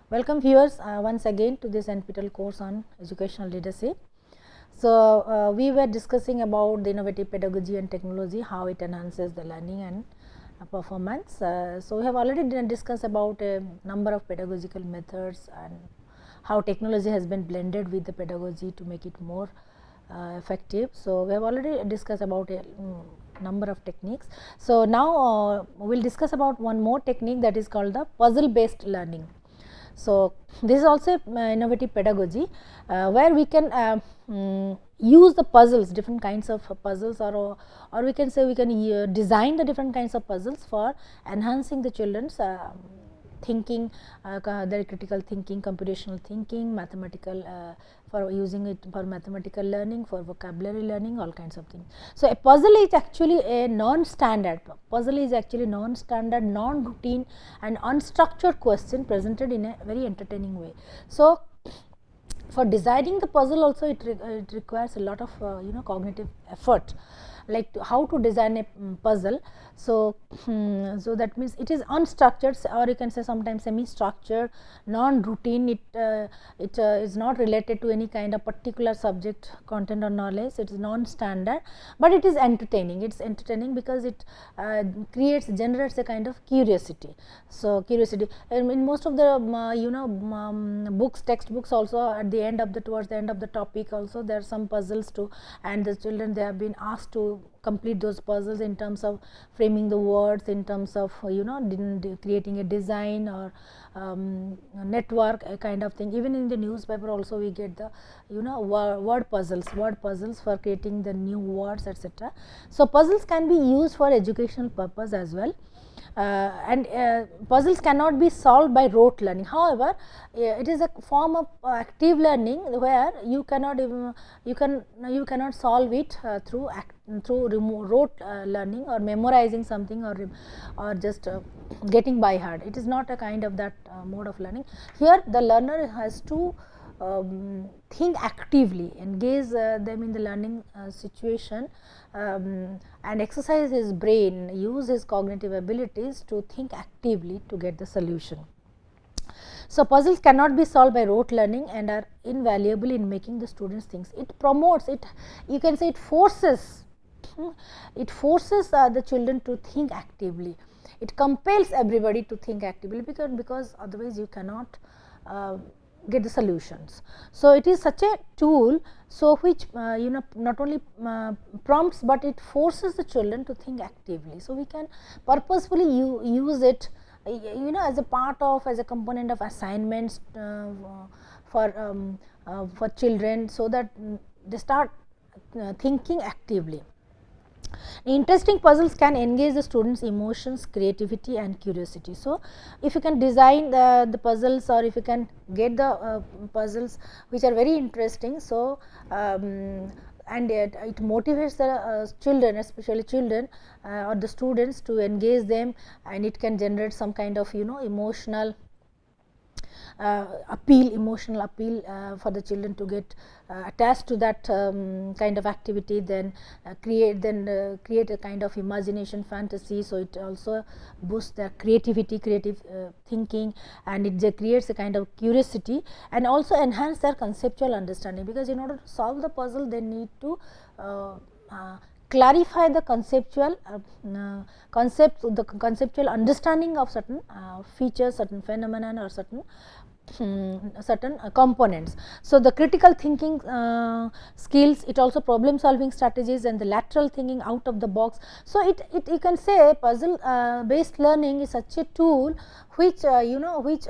Welcome viewers once again to this NPTEL course on educational leadership. So, we were discussing about the innovative pedagogy and technology, how it enhances the learning and performance. So, we have already discussed about a number of pedagogical methods and how technology has been blended with the pedagogy to make it more effective. So, we have already discussed about a number of techniques. So, now we will discuss about one more technique, that is called the puzzle based learning. So, this is also innovative pedagogy where we can use the puzzles, different kinds of puzzles, or we can say we can design the different kinds of puzzles for enhancing the children's thinking, their critical thinking, computational thinking, mathematical, for using it for mathematical learning, for vocabulary learning, all kinds of things. So, a puzzle is actually a non-standard, non-routine and unstructured question presented in a very entertaining way. So, for designing the puzzle also it requires a lot of cognitive effort, like how to design a puzzle. So, so that means it is unstructured, or you can say sometimes semi-structured, non-routine. It is not related to any kind of particular subject content or knowledge. It is non-standard, but it is entertaining. It is entertaining because it generates a kind of curiosity. So, curiosity in most of the books, textbooks also, at the end of the towards the end of the topic also there are some puzzles too, and the children, they have been asked to complete those puzzles in terms of framing the words, in terms of creating a design or network, a kind of thing. Even in the newspaper also we get the word puzzles for creating the new words, etc. So, puzzles can be used for educational purpose as well. And puzzles cannot be solved by rote learning. However, it is a form of active learning where you cannot even you cannot solve it through rote learning or memorizing something, or just getting by heart. It is not a kind of that mode of learning. Here the learner has to think actively, engage them in the learning situation, and exercise his brain, use his cognitive abilities to think actively to get the solution. So, puzzles cannot be solved by rote learning and are invaluable in making the students think. It promotes it, you can say it forces the children to think actively. It compels everybody to think actively, because otherwise you cannot get the solutions. So, it is such a tool, so which not only prompts, but it forces the children to think actively. So, we can purposefully use it as a part of, as a component of assignments for children, so that they start thinking actively. Interesting puzzles can engage the students' emotions, creativity and curiosity. So, if you can design the puzzles, or if you can get the puzzles which are very interesting, so and it motivates the children, especially children or the students, to engage them, and it can generate some kind of emotional emotional appeal for the children to get attached to that kind of activity, then create a kind of imagination, fantasy. So, it also boosts their creative thinking, and it creates a kind of curiosity, and also enhance their conceptual understanding, because in order to solve the puzzle they need to clarify the conceptual conceptual understanding of certain features, certain phenomenon, or certain components. So, the critical thinking skills, it also problem solving strategies, and the lateral thinking, out of the box. So, it you can say puzzle based learning is such a tool which which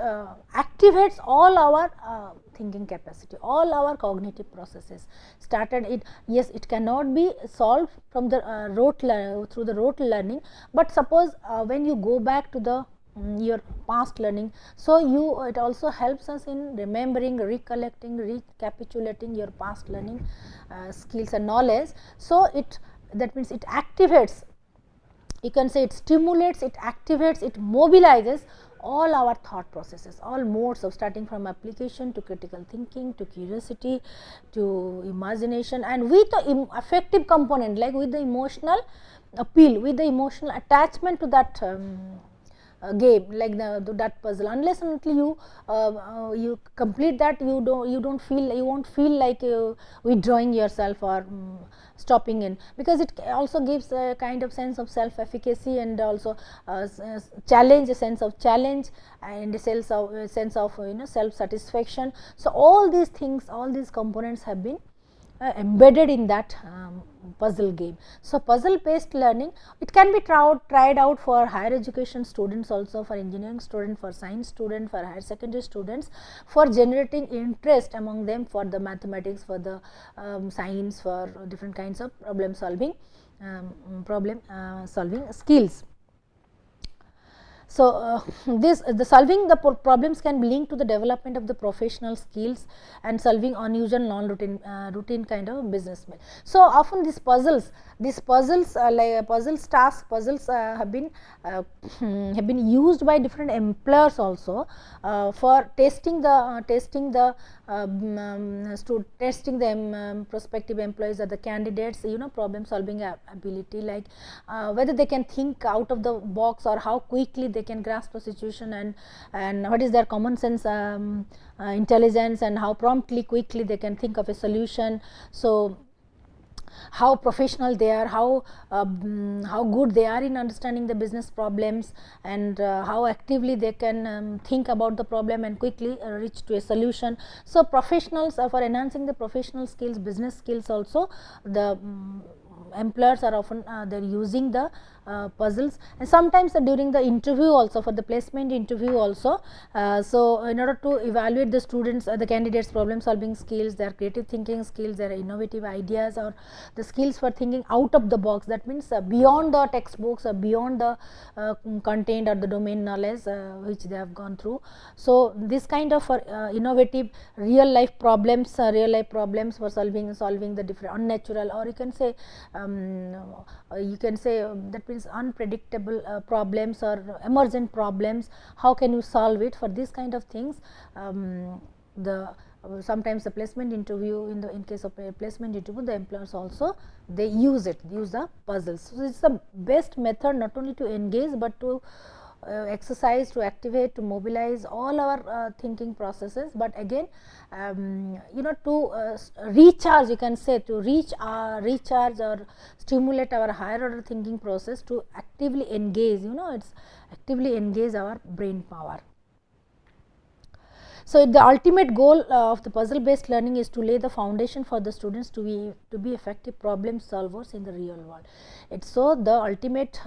activates all our thinking capacity, all our cognitive processes. Yes, it cannot be solved from the through the rote learning, but suppose when you go back to the your past learning, so it also helps us in remembering, recollecting, recapitulating your past learning skills and knowledge. So, that means it activates, you can say it stimulates, it activates, it mobilizes all our thought processes, all modes of, starting from application to critical thinking to curiosity to imagination, and with the affective component, like with the emotional appeal, with the emotional attachment to that game, like that puzzle. Unless and until you complete that, you won't feel like withdrawing yourself or stopping in, because it also gives a kind of sense of self efficacy, and also challenge, a sense of challenge, and a sense of self satisfaction. So all these things, all these components have been embedded in that puzzle game. So puzzle based learning, it can be tried out for higher education students also, for engineering students, for science students, for higher secondary students, for generating interest among them for the mathematics, for the science, for different kinds of problem solving skills. So the solving the problems can be linked to the development of the professional skills and solving unusual non-routine routine kind of business. So often these puzzles like puzzles have been used by different employers also for testing the prospective employees or the candidates problem solving ability, like whether they can think out of the box, or how quickly they can grasp the situation, and what is their common sense intelligence, and how promptly, quickly they can think of a solution. So how professional they are, how good they are in understanding the business problems, and how actively they can think about the problem and quickly reach to a solution. So professionals, for enhancing the professional skills, business skills also, the employers are often they are using the puzzles, and sometimes during the interview also, for the placement interview also. So in order to evaluate the students, the candidates problem solving skills, their creative thinking skills, their innovative ideas, or the skills for thinking out of the box, that means beyond the textbooks or beyond the content or the domain knowledge which they have gone through. So this kind of innovative real life problems for solving the different unnatural, or you can say that means unpredictable problems or emergent problems. How can you solve it? For these kind of things, sometimes the placement interview, in case of a placement interview, the employers also they use the puzzles. So it's the best method not only to engage, but to exercise, to activate, to mobilize all our thinking processes, but again to recharge, you can say, to recharge or stimulate our higher order thinking process, to actively engage, it's actively engage our brain power. So the ultimate goal of the puzzle based learning is to lay the foundation for the students to be effective problem solvers in the real world. So the ultimate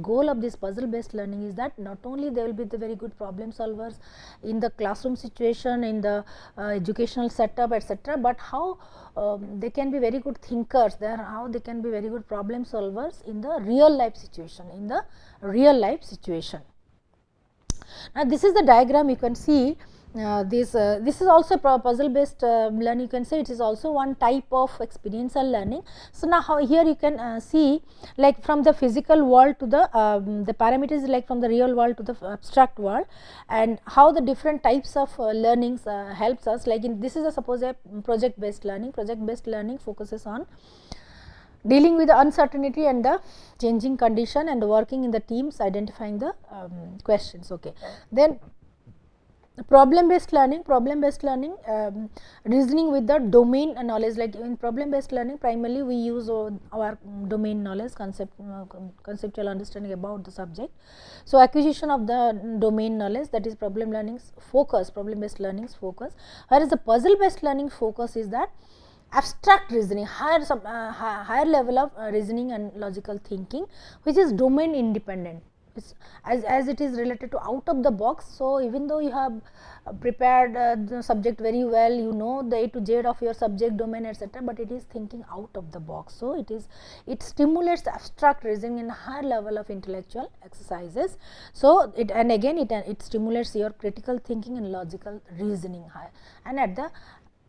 goal of this puzzle based learning is that not only they will be the very good problem solvers in the classroom situation, in the educational setup, etc., but how they can be very good thinkers, how they can be very good problem solvers in the real life situation, Now this is the diagram, you can see. This is also puzzle based learning, you can say it is also one type of experiential learning. So now here you can see, like from the physical world to the parameters, like from the real world to the abstract world, and how the different types of learnings helps us. Like this is suppose a project based learning. Project based learning focuses on dealing with the uncertainty and the changing condition, and working in the teams, identifying the questions. Okay, then problem based learning, reasoning with the domain knowledge. Like in problem based learning, primarily we use our domain knowledge, conceptual understanding about the subject. So acquisition of the domain knowledge, that is problem based learning's focus. Whereas the puzzle based learning focus is that abstract reasoning, higher level of reasoning and logical thinking, which is domain independent. As it is related to out of the box. So even though you have prepared the subject very well, the A to Z of your subject domain, etc., but it is thinking out of the box. So it stimulates abstract reasoning in a higher level of intellectual exercises. So it stimulates your critical thinking and logical reasoning high, and at the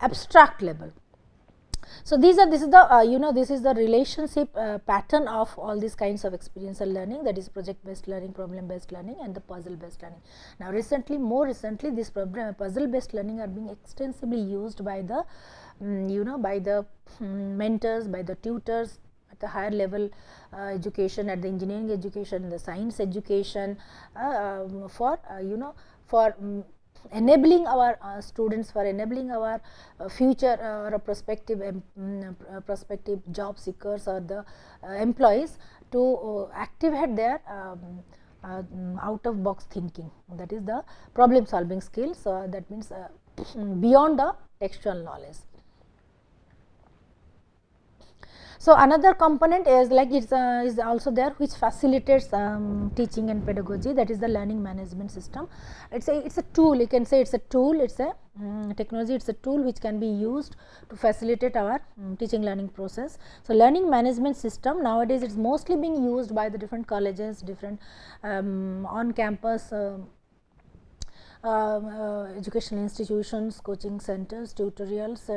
abstract level. So this is the relationship pattern of all these kinds of experiential learning, that is project based learning, problem based learning, and the puzzle based learning. Now more recently this puzzle based learning are being extensively used by the mentors, by the tutors, the higher level education, at the engineering education, the science education, for for enabling our students, for enabling our future or prospective job seekers or the employees to activate their out of box thinking, that is the problem solving skills. So, that means beyond the textual knowledge. So, another component is like is also there which facilitates teaching and pedagogy, that is the learning management system. It's a tool, you can say it's a tool, it's a technology, it's a tool which can be used to facilitate our teaching learning process. So, learning management system nowadays it's mostly being used by the different colleges, different on campus educational institutions, coaching centers, tutorials,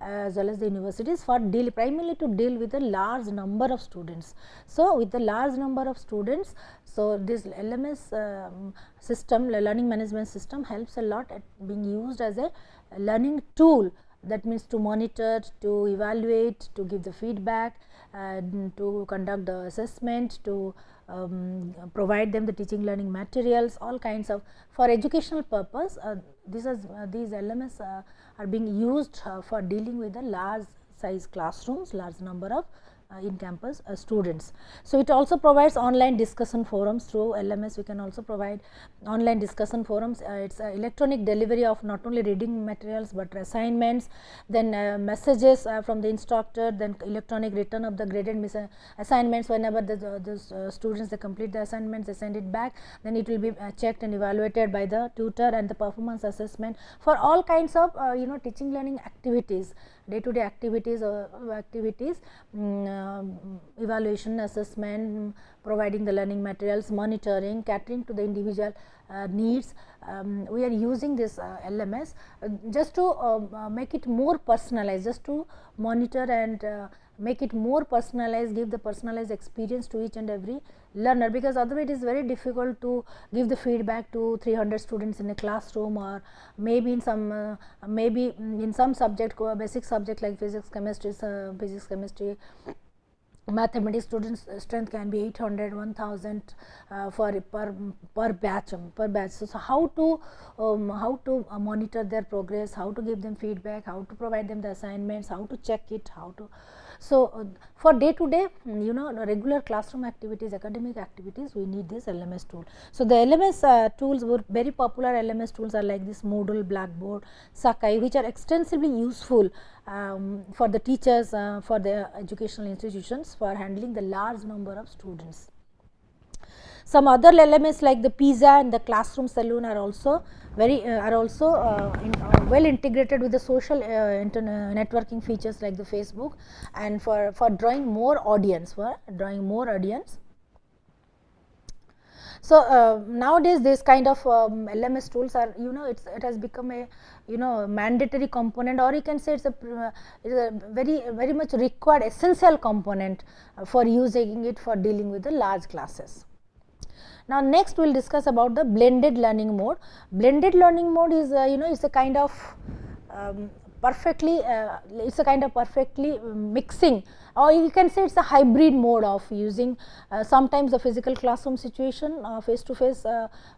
as well as the universities, for primarily to deal with a large number of students. So, with the large number of students, so this LMS system, learning management system, helps a lot at being used as a learning tool. That means to monitor, to evaluate, to give the feedback, to conduct the assessment, to provide them the teaching learning materials, all kinds of for educational purpose. These LMS are being used for dealing with the large size classrooms, large number of in campus students. So, it also provides online discussion forums through LMS. We can also provide online discussion forums. It is electronic delivery of not only reading materials, but assignments, then messages from the instructor, then electronic return of the graded assignments. Whenever the students they complete the assignments, they send it back, then it will be checked and evaluated by the tutor, and the performance assessment for all kinds of teaching learning activities, day to day activities evaluation, assessment, providing the learning materials, monitoring, catering to the individual needs. We are using this LMS just to make it more personalized, just to monitor and make it more personalized, give the personalized experience to each and every learner, because otherwise it is very difficult to give the feedback to 300 students in a classroom, or maybe in some subject, basic subject like physics, chemistry, mathematics, students strength can be 800, 1000 for per batch. So, how to monitor their progress, how to give them feedback, how to provide them the assignments, how to check it, how to. So, for day to day regular classroom activities, academic activities, we need this LMS tool. So, the LMS tools were very popular. LMS tools are like this Moodle, Blackboard, Sakai, which are extensively useful for the teachers, for the educational institutions, for handling the large number of students. Some other LMS like the Pizza and the Classroom Saloon are also well integrated with the social networking features like the Facebook, and for drawing more audience, So, nowadays this kind of LMS tools are it has become a mandatory component, or you can say it is a very much required essential component for using it for dealing with the large classes. Now, next we will discuss about the blended learning mode. Blended learning mode is it's a kind of perfectly mixing, or you can say it's a hybrid mode of using sometimes the physical classroom situation, face to face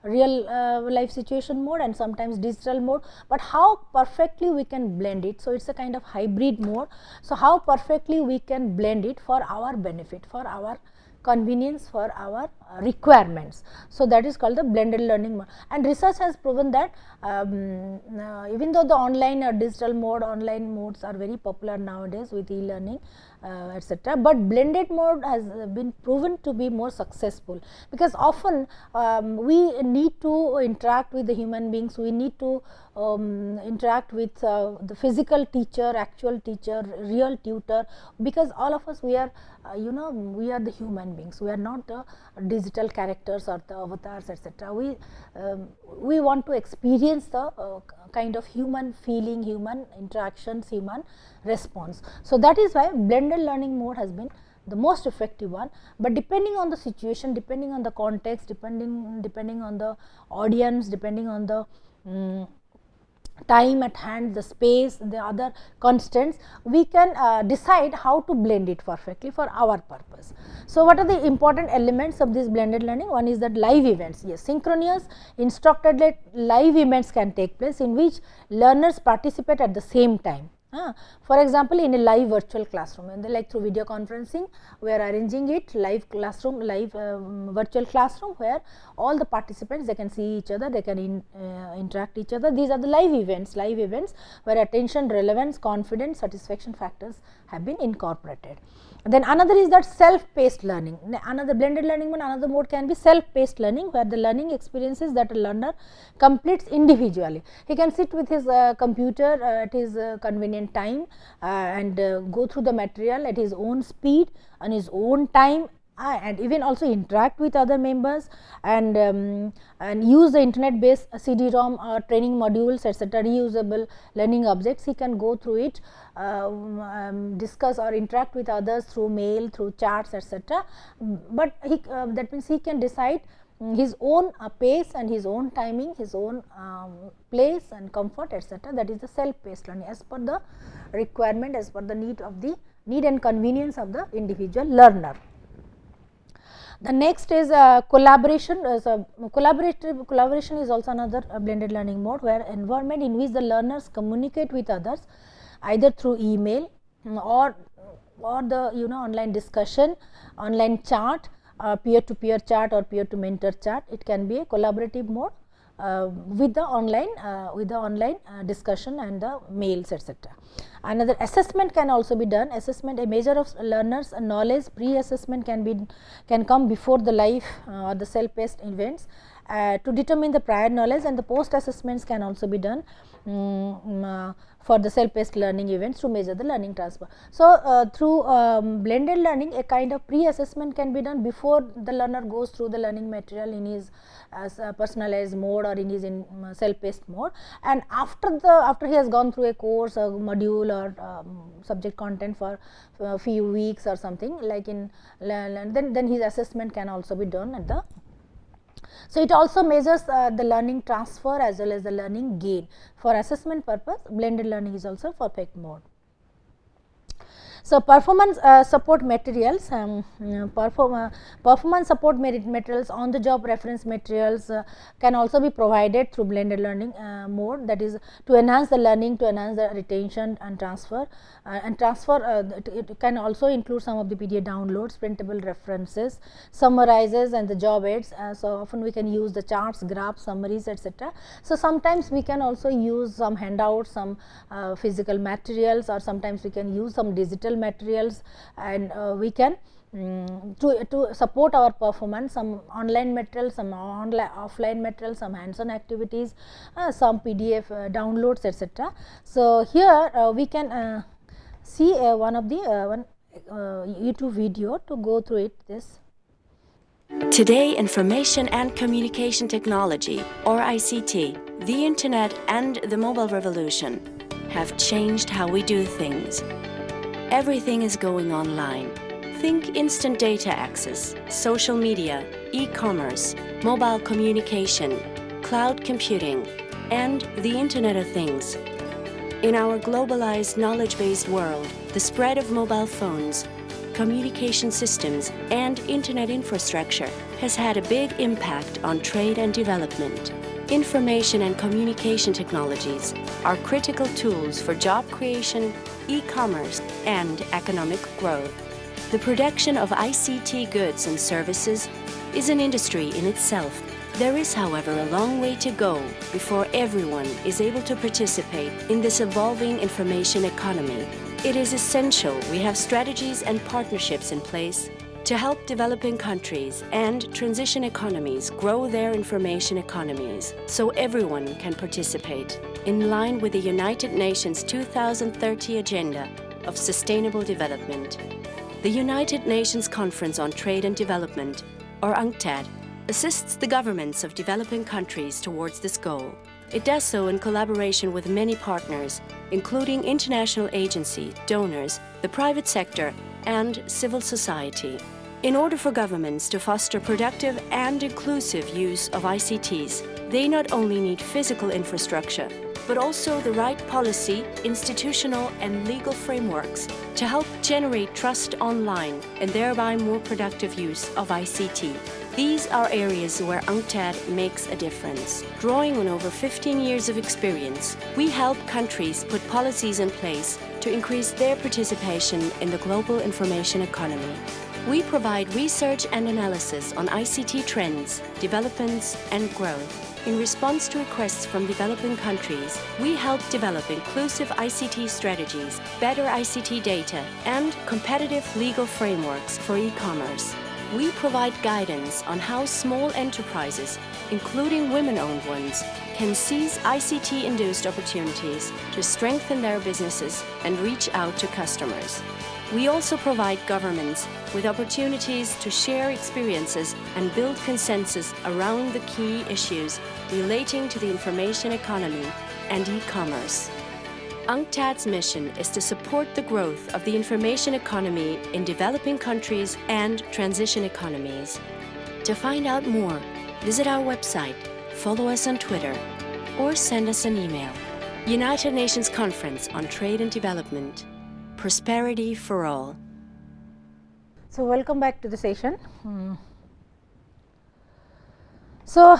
real life situation mode, and sometimes digital mode, but how perfectly we can blend it. So, it's a kind of hybrid mode. So, how perfectly we can blend it for our benefit, for our convenience, for our requirements. So, that is called the blended learning mode, and research has proven that even though the online or digital mode, online modes are very popular nowadays with e-learning etc., but blended mode has been proven to be more successful, because often we need to interact with the human beings, we need to interact with the physical teacher, actual teacher, real tutor, because all of us we are we are the human beings, we are not the digital characters or the avatars etc. We want to experience the kind of human feeling, human interactions, human response. So, that is why blended learning mode has been the most effective one, but depending on the situation, depending on the context, depending on the audience, depending on the time at hand, the space, the other constants, we can decide how to blend it perfectly for our purpose. So, what are the important elements of this blended learning? One is that live events, yes, synchronous instructor led live events can take place in which learners participate at the same time. For example, in a live virtual classroom, and like through video conferencing, we are arranging it live classroom, live virtual classroom, where all the participants, they can see each other, they can interact each other. These are the live events where attention, relevance, confidence, satisfaction factors have been incorporated. Then another is that self-paced learning. Another blended learning, another mode can be self-paced learning, where the learning experiences that a learner completes individually. He can sit with his computer at his convenient time and go through the material at his own speed, on his own time, and even also interact with other members, and use the internet based CD-ROM training modules, etc., reusable learning objects. He can go through it, discuss or interact with others through mail, through chats, etc., but he that means he can decide his own pace and his own timing, his own place and comfort, etc. That is the self-paced learning, as per the requirement, as per the need and convenience of the individual learner. The next is collaboration. Collaboration is also another blended learning mode, where environment in which the learners communicate with others either through email or the online discussion, online chat, peer-to-peer chat or peer-to-mentor chat. It can be a collaborative mode with the online discussion and the mails, etc. Another, assessment can also be done. Assessment, a measure of learners' knowledge, pre-assessment can come before the live or the self-paced events to determine the prior knowledge, and the post assessments can also be done for the self-paced learning events to measure the learning transfer. So, through blended learning, a kind of pre-assessment can be done before the learner goes through the learning material in his personalized mode or in his self-paced mode, and after he has gone through a course or module or subject content for a few weeks or something, like then his assessment can also be done at the. So, it also measures the learning transfer as well as the learning gain. For assessment purpose, blended learning is also perfect mode. So, performance support materials, performance support materials, on the job reference materials can also be provided through blended learning mode, that is to enhance the learning, to enhance the retention and transfer. It can also include some of the PDF downloads, printable references, summarizes and the job aids. So, often we can use the charts, graphs, summaries, etc. So, sometimes we can also use some handouts, some physical materials, or sometimes we can use some digital materials, and we can to support our performance, some online materials, some offline materials, some hands-on activities, some PDF downloads, etc. So, here we can see one of the YouTube video to go through it. Today, information and communication technology, or ICT, the internet and the mobile revolution have changed how we do things. Everything is going online. Think instant data access, social media, e-commerce, mobile communication, cloud computing, and the Internet of Things. In our globalized, knowledge-based world, the spread of mobile phones, communication systems, and Internet infrastructure has had a big impact on trade and development. Information and communication technologies are critical tools for job creation, e-commerce, and economic growth. The production of ICT goods and services is an industry in itself. There is, however, a long way to go before everyone is able to participate in this evolving information economy. It is essential we have strategies and partnerships in place to help developing countries and transition economies grow their information economies so everyone can participate in line with the United Nations 2030 Agenda of Sustainable Development. The United Nations Conference on Trade and Development, or UNCTAD, assists the governments of developing countries towards this goal. It does so in collaboration with many partners, including international agencies, donors, the private sector, and civil society. In order for governments to foster productive and inclusive use of ICTs, they not only need physical infrastructure, but also the right policy, institutional and legal frameworks to help generate trust online and thereby more productive use of ICT. These are areas where UNCTAD makes a difference. Drawing on over 15 years of experience, we help countries put policies in place to increase their participation in the global information economy. We provide research and analysis on ICT trends, developments, and growth. In response to requests from developing countries, we help develop inclusive ICT strategies, better ICT data, and competitive legal frameworks for e-commerce. We provide guidance on how small enterprises, including women-owned ones, can seize ICT-induced opportunities to strengthen their businesses and reach out to customers. We also provide governments with opportunities to share experiences and build consensus around the key issues relating to the information economy and e-commerce. UNCTAD's mission is to support the growth of the information economy in developing countries and transition economies. To find out more, visit our website, follow us on Twitter, or send us an email. United Nations Conference on Trade and Development. Prosperity for all. So, welcome back to the session. So,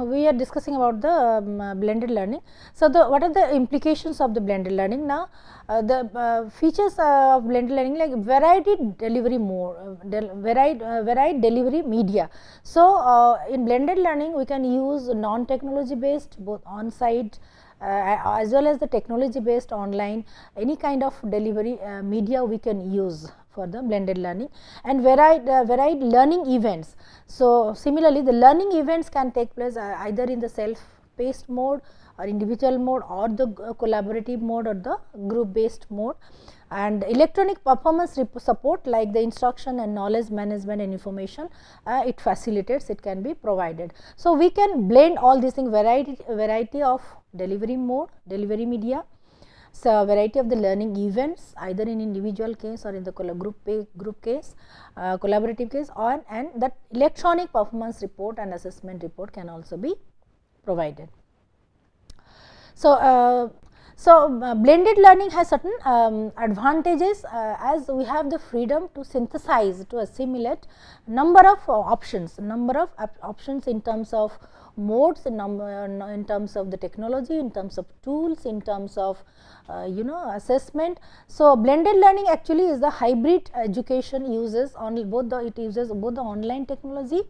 we are discussing about the blended learning. So, what are the implications of the blended learning? Now, the features of blended learning like varied delivery mode, varied delivery media. So, in blended learning we can use non-technology based, both on-site as well as the technology based online, any kind of delivery media we can use for the blended learning, and varied learning events. So, similarly the learning events can take place either in the self-paced mode or individual mode or the collaborative mode or the group based mode, and electronic performance support like the instruction and knowledge management and information it facilitates, it can be provided. So, we can blend all these things, variety of delivery mode, delivery media. So, variety of the learning events either in individual case or in the group case, collaborative case, and that electronic performance report and assessment report can also be provided. So, blended learning has certain advantages as we have the freedom to synthesize, to assimilate number of options in terms of modes, in terms of the technology, in terms of tools, in terms of assessment. So, blended learning actually is the hybrid education, uses only both the online technology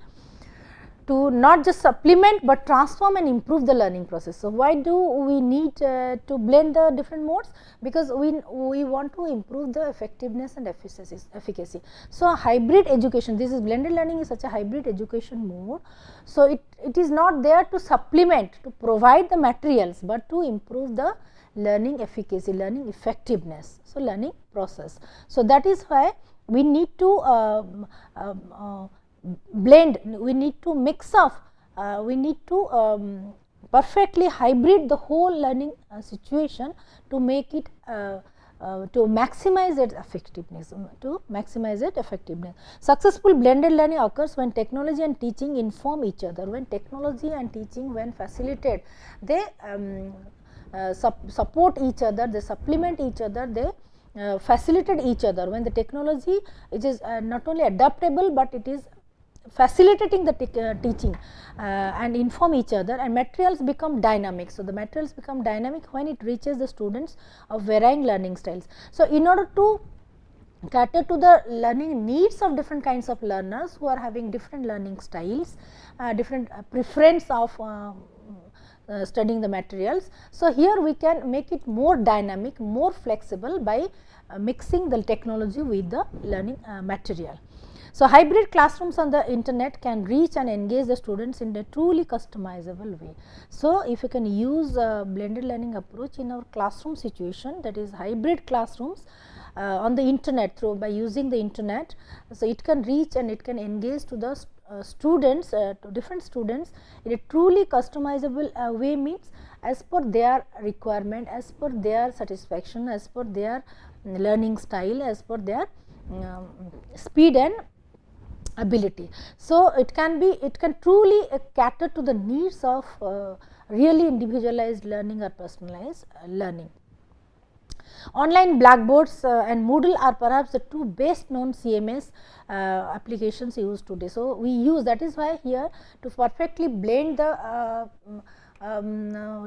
to not just supplement, but transform and improve the learning process. So, why do we need to blend the different modes? Because we want to improve the effectiveness and efficacy. So, hybrid education, this is blended learning is such a hybrid education mode. So, it is not there to supplement, to provide the materials, but to improve the learning efficacy, learning effectiveness, so learning process. So, that is why we need to blend, we need to mix up, we need to perfectly hybrid the whole learning situation to make it to maximize its effectiveness. Successful blended learning occurs when technology and teaching inform each other, when technology and teaching, when facilitated, they support each other, they supplement each other, they facilitate each other, when the technology it is not only adaptable, but it is facilitating the teaching and inform each other, and materials become dynamic. So, the materials become dynamic when it reaches the students of varying learning styles. So, in order to cater to the learning needs of different kinds of learners who are having different learning styles, different preference of studying the materials. So, here we can make it more dynamic, more flexible by mixing the technology with the learning material. So, hybrid classrooms on the internet can reach and engage the students in a truly customizable way. So, if you can use a blended learning approach in our classroom situation, that is hybrid classrooms on the internet by using the internet. So, it can reach and it can engage to the students, to different students in a truly customizable way, means as per their requirement, as per their satisfaction, as per their learning style, as per their speed and ability. So, it can truly cater to the needs of really individualized learning or personalized learning. Online blackboards and Moodle are perhaps the two best known CMS applications used today. So, we use, that is why here to perfectly blend the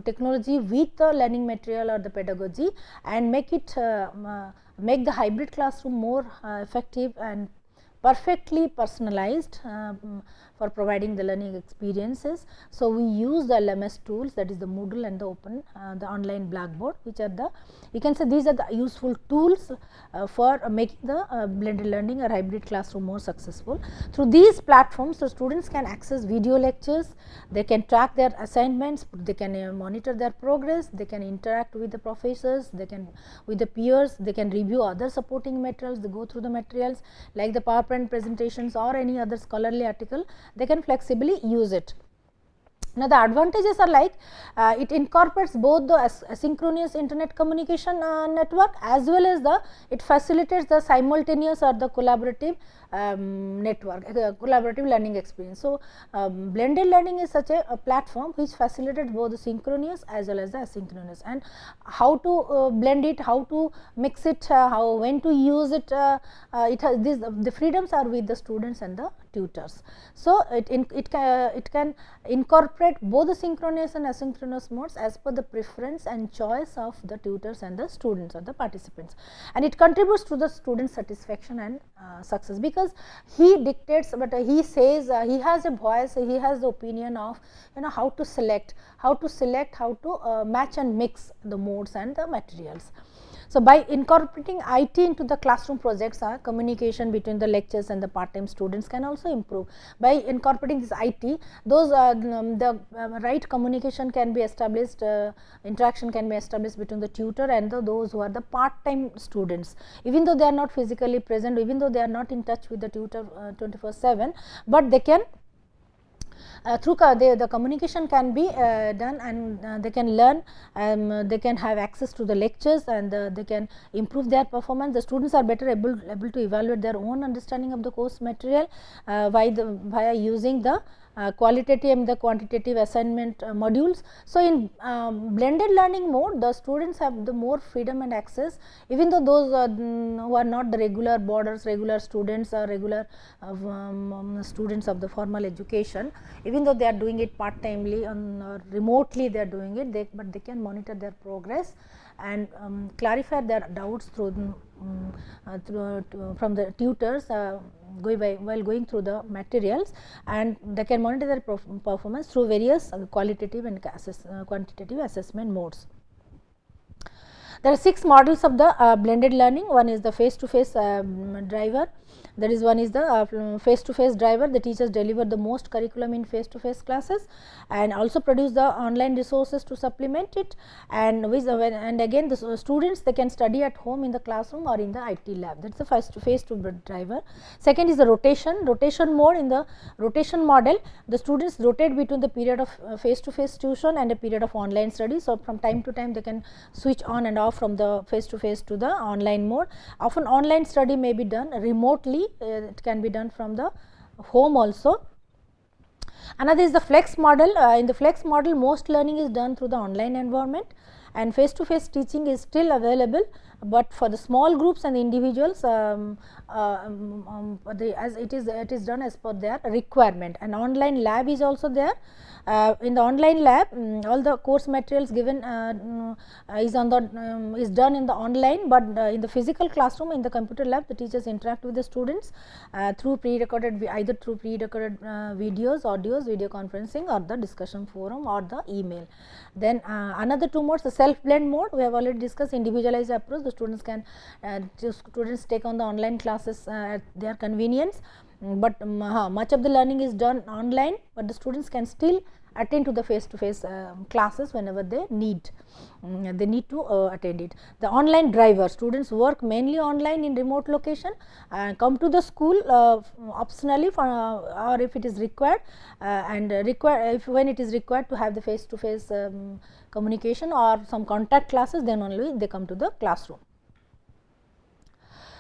technology with the learning material or the pedagogy and make it make the hybrid classroom more effective and perfectly personalized for providing the learning experiences. So, we use the LMS tools, that is the Moodle and the the online blackboard, which are the, you can say these are the useful tools for making the blended learning or hybrid classroom more successful. Through these platforms, the students can access video lectures, they can track their assignments, they can monitor their progress, they can interact with the professors, they can with the peers, they can review other supporting materials, they go through the materials like the PowerPoint presentations or any other scholarly article, they can flexibly use it. Now, the advantages are like it incorporates both the asynchronous internet communication network as well as it facilitates the simultaneous or the collaborative network, collaborative learning experience. So, blended learning is such a platform which facilitates both the synchronous as well as the asynchronous, and how to blend it, how to mix it, when to use it, it has the freedoms are with the students and the tutors. So, it can incorporate both the synchronous and asynchronous modes as per the preference and choice of the tutors and the students or the participants, and it contributes to the student satisfaction and success, because he dictates, but he says he has a voice, he has the opinion of how to select, how to match and mix the modes and the materials. So, by incorporating IT into the classroom projects, communication between the lectures and the part-time students can also improve. By incorporating this IT, those the right communication can be established, interaction can be established between the tutor and those who are the part-time students, even though they are not physically present, even though they are not in touch with the tutor 24/7, but they can through the communication can be done, and they can learn, they can have access to the lectures, and they can improve their performance. The students are better able to evaluate their own understanding of the course material via using the qualitative and the quantitative assignment modules. So, in blended learning mode, the students have the more freedom and access, even though those who are not the regular boarders, regular students or regular students of the formal education, even though they are doing it part timely or remotely they are doing it, but they can monitor their progress and clarify their doubts through from the tutors while going through the materials, and they can monitor their performance through various qualitative and quantitative assessment modes. There are 6 models of the blended learning. One is the face to face driver, that is one is the face to face driver. The teachers deliver the most curriculum in face to face classes and also produce the online resources to supplement it, and again the students, they can study at home in the classroom or in the IT lab. That is the first face to driver. Second is the rotation mode. In the rotation model, the students rotate between the period of face to face tuition and a period of online study. So, from time to time they can switch on and off from the face to face to the online mode. Often online study may be done remotely, it can be done from the home also. Another is the flex model. In the flex model, most learning is done through the online environment, and face to face teaching is still available, but for the small groups and the individuals, as it is done as per their requirement. An online lab is also there. In the online lab, all the course materials given is done in the online, but in the physical classroom, in the computer lab, the teachers interact with the students through pre-recorded, either through pre-recorded videos, audios, video conferencing, or the discussion forum, or the email. Then another 2 modes, the self blend mode, we have already discussed. Individualized approach, the students can take on the online classes at their convenience, but much of the learning is done online, but the students can still attend to the face to face classes whenever they need to attend it. The online driver, students work mainly online in remote location, come to the school optionally for or if it is required, when it is required to have the face to face communication or some contact classes, then only they come to the classroom.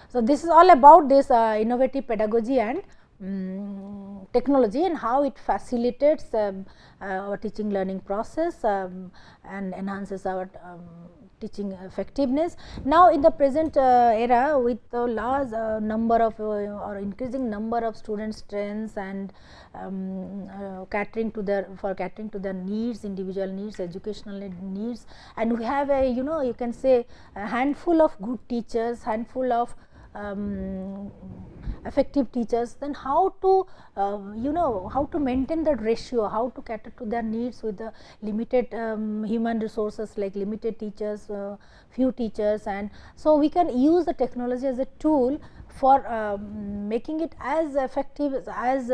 So, this is all about this innovative pedagogy and technology and how it facilitates our teaching learning process and enhances our teaching effectiveness. Now, in the present era, with the large number of or increasing number of student strengths and catering to their needs, individual needs, educational needs, and we have a you can say a handful of good teachers, handful of effective teachers, then how to how to maintain that ratio, how to cater to their needs with the limited human resources like limited teachers, few teachers, and so we can use the technology as a tool for making it as effective, as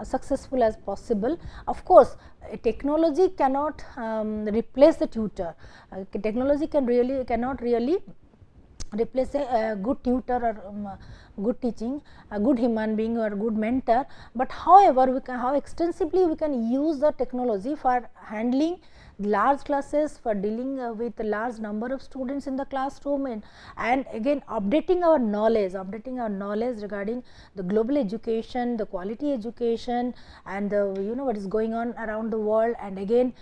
successful as possible. Of course, technology cannot replace the tutor. Technology cannot really replace a good tutor or good teaching, a good human being or good mentor, but however, how extensively we can use the technology for handling large classes, for dealing with a large number of students in the classroom, and again updating our knowledge regarding the global education, the quality education, and the what is going on around the world, and again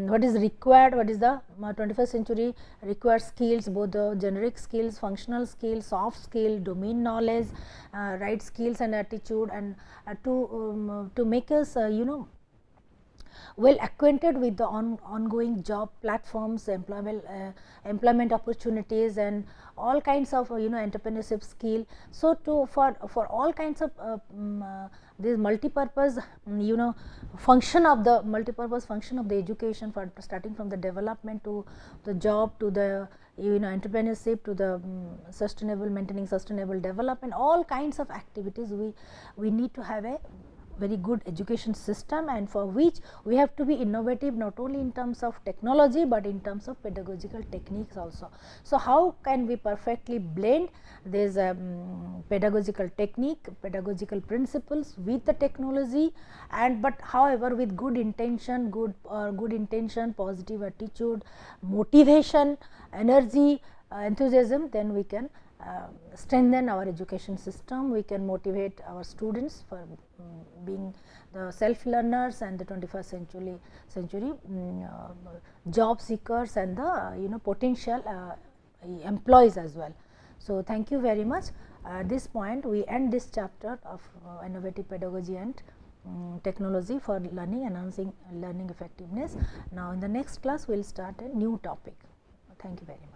what is required, what is the 21st century required skills, both the generic skills, functional skills, soft skill, domain knowledge, right skills and attitude, and to make us well acquainted with the ongoing job platforms, employment opportunities, and all kinds of entrepreneurship skill. So, for all kinds of this multipurpose function of the education, for starting from the development to the job to the entrepreneurship to the maintaining sustainable development, all kinds of activities we need to have a very good education system, and for which we have to be innovative not only in terms of technology, but in terms of pedagogical techniques also. So, how can we perfectly blend this pedagogical technique, pedagogical principles with the technology, and but however with good intention, positive attitude, motivation, energy, enthusiasm, then we can strengthen our education system. We can motivate our students for being the self learners and the 21st century job seekers and the potential employees as well. So, thank you very much. At this point, we end this chapter of innovative pedagogy and technology for learning, enhancing learning effectiveness. Now, in the next class, we will start a new topic. Thank you very much.